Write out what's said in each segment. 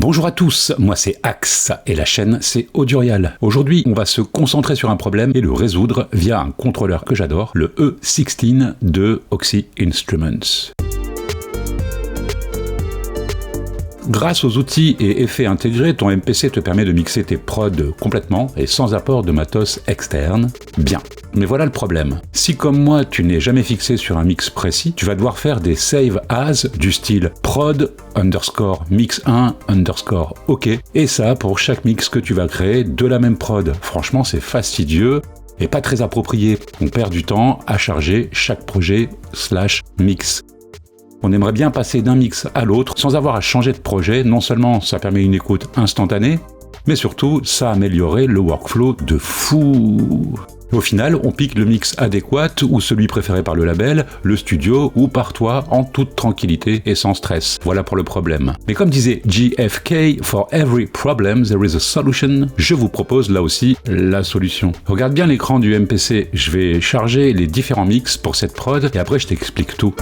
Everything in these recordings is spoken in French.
Bonjour à tous, moi c'est Axe et la chaîne c'est Audiorial. Aujourd'hui, on va se concentrer sur un problème et le résoudre via un contrôleur que j'adore, le E16 de Oxy Instruments. Grâce aux outils et effets intégrés, ton MPC te permet de mixer tes prods complètement et sans apport de matos externe. Bien. Mais voilà le problème. Si comme moi, tu n'es jamais fixé sur un mix précis, tu vas devoir faire des save as du style prod _mix1 OK. Et ça pour chaque mix que tu vas créer de la même prod. Franchement, c'est fastidieux et pas très approprié. On perd du temps à charger chaque projet /mix. On aimerait bien passer d'un mix à l'autre sans avoir à changer de projet. Non seulement ça permet une écoute instantanée, mais surtout ça améliorerait le workflow de fou. Au final, on pique le mix adéquat ou celui préféré par le label, le studio ou par toi en toute tranquillité et sans stress. Voilà pour le problème. Mais comme disait JFK, for every problem there is a solution. Je vous propose là aussi la solution. Regarde bien l'écran du MPC. Je vais charger les différents mix pour cette prod et après je t'explique tout.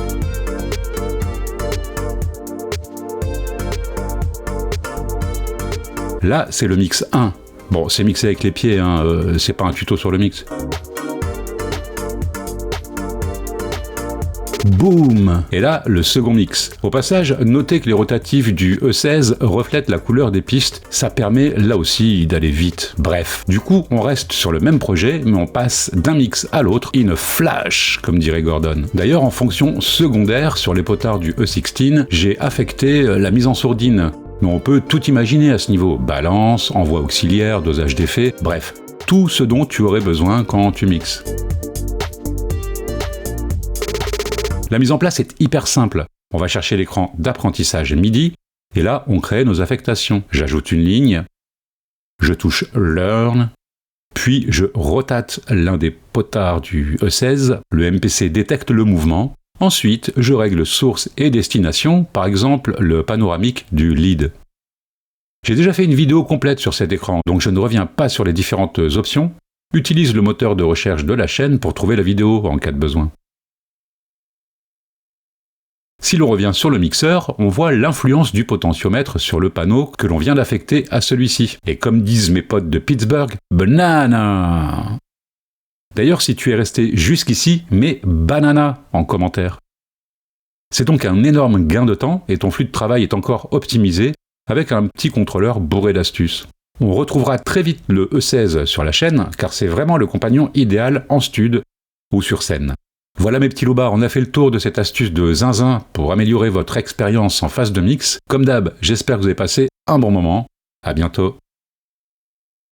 Là, c'est le mix 1. Bon, c'est mixé avec les pieds, c'est pas un tuto sur le mix. Boum! Et là, le second mix. Au passage, notez que les rotatifs du E16 reflètent la couleur des pistes. Ça permet, là aussi, d'aller vite. Bref. Du coup, on reste sur le même projet, mais on passe d'un mix à l'autre in a flash, comme dirait Gordon. D'ailleurs, en fonction secondaire, sur les potards du E16, j'ai affecté la mise en sourdine. Mais on peut tout imaginer à ce niveau. Balance, envoi auxiliaire, dosage d'effets, bref. Tout ce dont tu aurais besoin quand tu mixes. La mise en place est hyper simple. On va chercher l'écran d'apprentissage MIDI, et là, on crée nos affectations. J'ajoute une ligne, je touche Learn, puis je rotate l'un des potards du E16, le MPC détecte le mouvement. Ensuite, je règle source et destination, par exemple le panoramique du lead. J'ai déjà fait une vidéo complète sur cet écran, donc je ne reviens pas sur les différentes options. Utilise le moteur de recherche de la chaîne pour trouver la vidéo en cas de besoin. Si l'on revient sur le mixeur, on voit l'influence du potentiomètre sur le panneau que l'on vient d'affecter à celui-ci. Et comme disent mes potes de Pittsburgh, banana! D'ailleurs, si tu es resté jusqu'ici, mets banana en commentaire. C'est donc un énorme gain de temps et ton flux de travail est encore optimisé avec un petit contrôleur bourré d'astuces. On retrouvera très vite le E16 sur la chaîne car c'est vraiment le compagnon idéal en stud ou sur scène. Voilà mes petits loupards, on a fait le tour de cette astuce de zinzin pour améliorer votre expérience en phase de mix. Comme d'hab, j'espère que vous avez passé un bon moment. À bientôt.